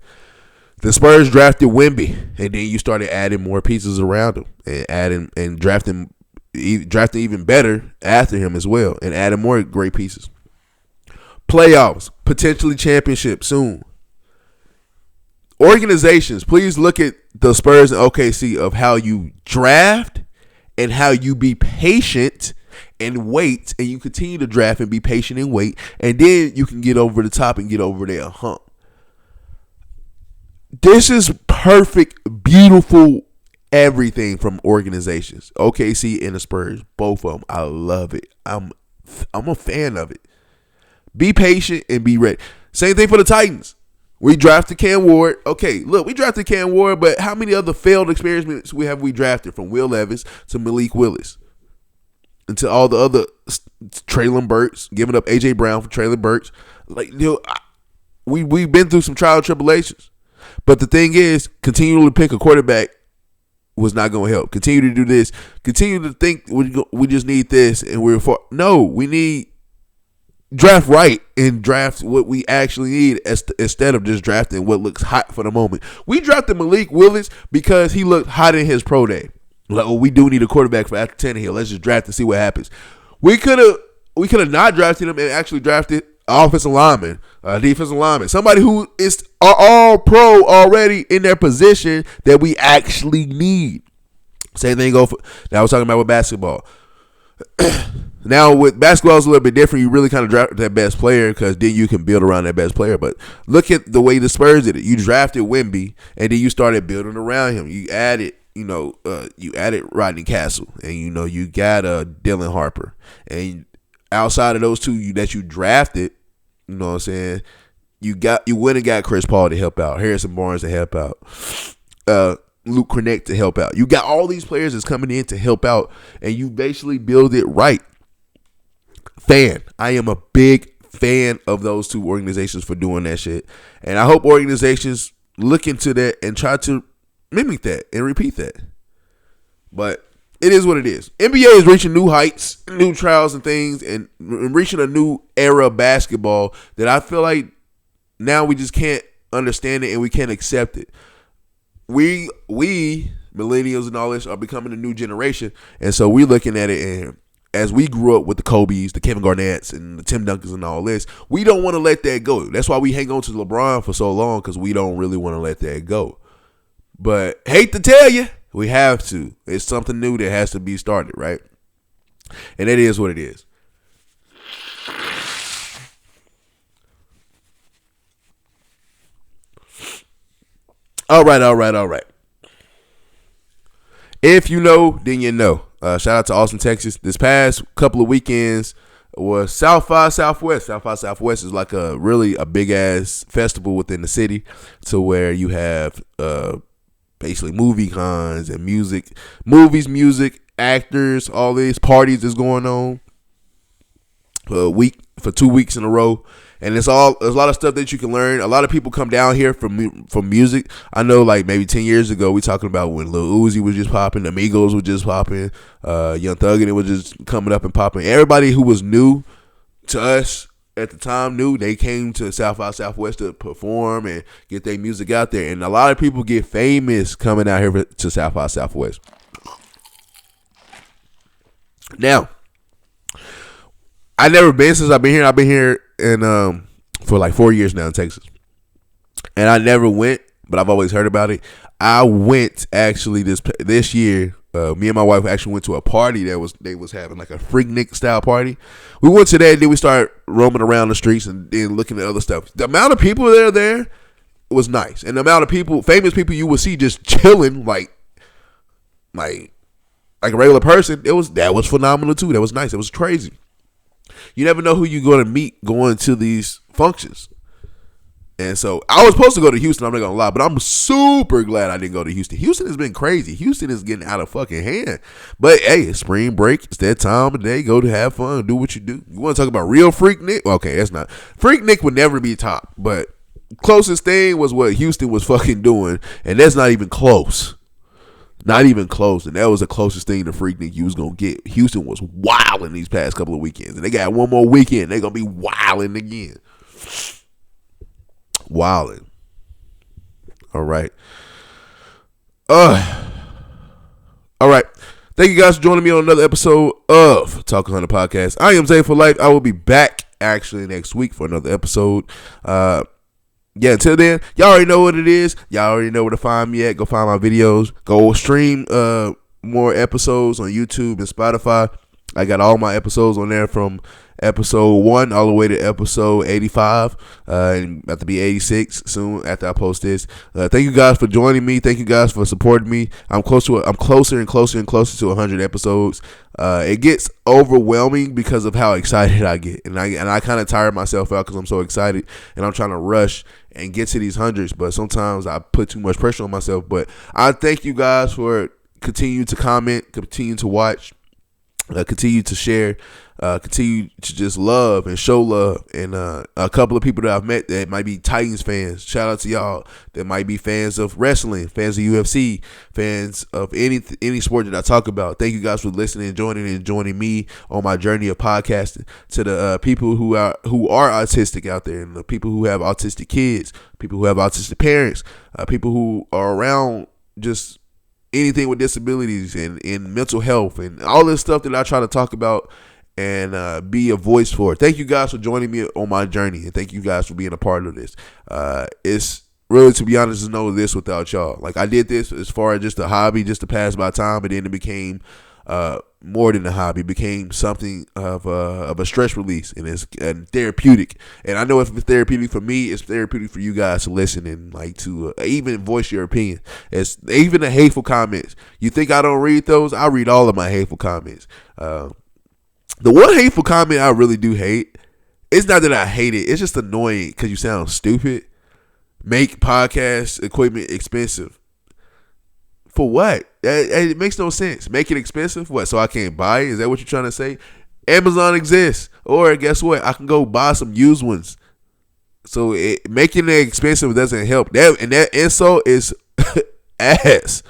The Spurs drafted Wemby, and then you started adding more pieces around him and drafting even better after him as well, and adding more great pieces. Playoffs, potentially championship soon. Organizations, please look at the Spurs and OKC of how you draft and how you be patient and wait, and you continue to draft and be patient and wait, and then you can get over the top and get over their hump. This is perfect, beautiful everything from organizations. OKC and the Spurs, both of them. I love it. I'm a fan of it. Be patient and be ready. Same thing for the Titans. We drafted Cam Ward. Okay, look, we drafted Cam Ward, but how many other failed experiments have we drafted, from Will Levis to Malik Willis and to all the other Traylon Burks, giving up A.J. Brown for Traylon Burks? Like, we've been through some trial and tribulations. But the thing is, continually pick a quarterback was not going to help. Continue to do this. Continue to think we just need this and we're for. No, we need draft right and draft what we actually need instead of just drafting what looks hot for the moment. We drafted Malik Willis because he looked hot in his pro day. Like, we do need a quarterback for after Tannehill. Let's just draft and see what happens. We could have not drafted him and actually drafted offensive lineman, defensive lineman, somebody who is all pro already in their position that we actually need. Same thing go for now. I was talking about with basketball. Now with basketball it's a little bit different. You really kind of draft that best player because then you can build around that best player. But look at the way the Spurs did it. You drafted Wemby and then you started building around him. You added, Rodney Castle, and you got Dylan Harper, and outside of those two that you drafted, you know what I'm saying, you went and got Chris Paul to help out, Harrison Barnes to help out, Luke Kornet to help out. You got all these players that's coming in to help out, and you basically build it right. I am a big fan of those two organizations for doing that shit, and I hope organizations look into that and try to mimic that and repeat that. But it is what it is. NBA is reaching new heights, new trials and things, and reaching a new era of basketball that I feel like now we just can't understand it and we can't accept it. We millennials and all this are becoming a new generation, and so we're looking at it, and as we grew up with the Kobe's, the Kevin Garnett's, and the Tim Duncans and all this, we don't want to let that go. That's why we hang on to LeBron for so long, because we don't really want to let that go. But hate to tell you, we have to. It's something new that has to be started, right? And it is what it is. All right. If you know, then you know. Shout out to Austin, Texas. This past couple of weekends was South by Southwest. South by Southwest is like a big ass festival within the city, to where you have basically movie cons and music, actors, all these parties is going on for 2 weeks in a row. And there's a lot of stuff that you can learn. A lot of people come down here from music. I know, like maybe 10 years ago, we talking about when Lil Uzi was just popping, the Migos was just popping, Young Thug and it was just coming up and popping. Everybody who was new to us at the time knew they came to South by Southwest to perform and get their music out there. And a lot of people get famous coming out here to South by Southwest. Now, I never been since I've been here. I've been here for like 4 years now in Texas, and I never went, but I've always heard about it. I went actually this year. Me and my wife actually went to a party they was having like a Freaknik style party. We went to that, and then we started roaming around the streets and then looking at other stuff. The amount of people there was nice, and the amount of people, famous people, you would see just chilling like a regular person. That was phenomenal too. That was nice. It was crazy. You never know who you're going to meet going to these functions. And so I was supposed to go to Houston, I'm not going to lie, but I'm super glad I didn't go to Houston. Houston has been crazy. Houston is getting out of fucking hand. But hey, it's spring break. It's that time of day. Go to have fun. Do what you do. You want to talk about real Freaknik? Okay, that's not. Freaknik would never be top, but closest thing was what Houston was fucking doing, and that's not even close. Not even close, and that was the closest thing to Freaknik you was gonna get. Houston was wilding these past couple of weekends, and they got one more weekend. They're gonna be wilding again. Wilding. All right. All right. Thank you guys for joining me on another episode of Talking on the Podcast. I am Zay for Life. I will be back actually next week for another episode. Yeah, until then, y'all already know what it is. Y'all already know where to find me at. Go find my videos. Go stream more episodes on YouTube and Spotify. I got all my episodes on there from episode 1 all the way to episode 85. And about to be 86 soon after I post this. Thank you guys for joining me. Thank you guys for supporting me. I'm closer and closer to 100 episodes. It gets overwhelming because of how excited I get, and I kind of tire myself out because I'm so excited and I'm trying to rush and get to these hundreds. But sometimes I put too much pressure on myself. But I thank you guys for continue to comment, continue to watch, continue to share, continue to just love and show love. And a couple of people that I've met that might be Titans fans, shout out to y'all. That might be fans of wrestling, fans of UFC, fans of any sport that I talk about. Thank you guys for listening and joining me on my journey of podcasting. To the people who are autistic out there, and the people who have autistic kids, people who have autistic parents, people who are around just anything with disabilities and mental health and all this stuff that I try to talk about and be a voice for. Thank you guys for joining me on my journey, and thank you guys for being a part of this. It's really, to be honest, no this without y'all. Like, I did this as far as just a hobby, just to pass my time, but then it became more than a hobby. It became something of a stress release, and it's therapeutic. And I know if it's therapeutic for me, it's therapeutic for you guys to listen and like to even voice your opinion. It's even the hateful comments. You think I don't read those? I read all of my hateful comments. The one hateful comment I really do hate, it's not that I hate it, it's just annoying because you sound stupid. Make podcast equipment expensive. For what? It makes no sense. Make it expensive? What, so I can't buy it? Is that what you're trying to say? Amazon exists. Or guess what? I can go buy some used ones. So making it expensive doesn't help. That insult is ass.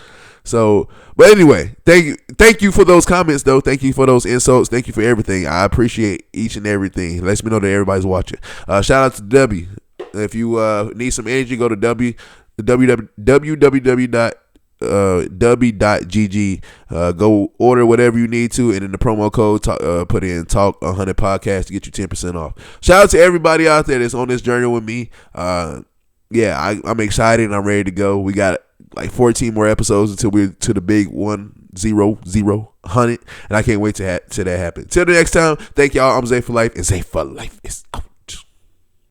So, but anyway, thank you for those comments, though. Thank you for those insults. Thank you for everything. I appreciate each and everything. It lets me know that everybody's watching. Shout out to W. If you need some energy, go to www.gg. Go order whatever you need to, and in the promo code, put in Talk 100 Podcast to get you 10% off. Shout out to everybody out there that's on this journey with me. I'm excited and I'm ready to go. We got like 14 more episodes until we're to the big 100, and I can't wait to that happen. Till the next time, thank y'all. I'm Zay for Life, and Zay for Life is out.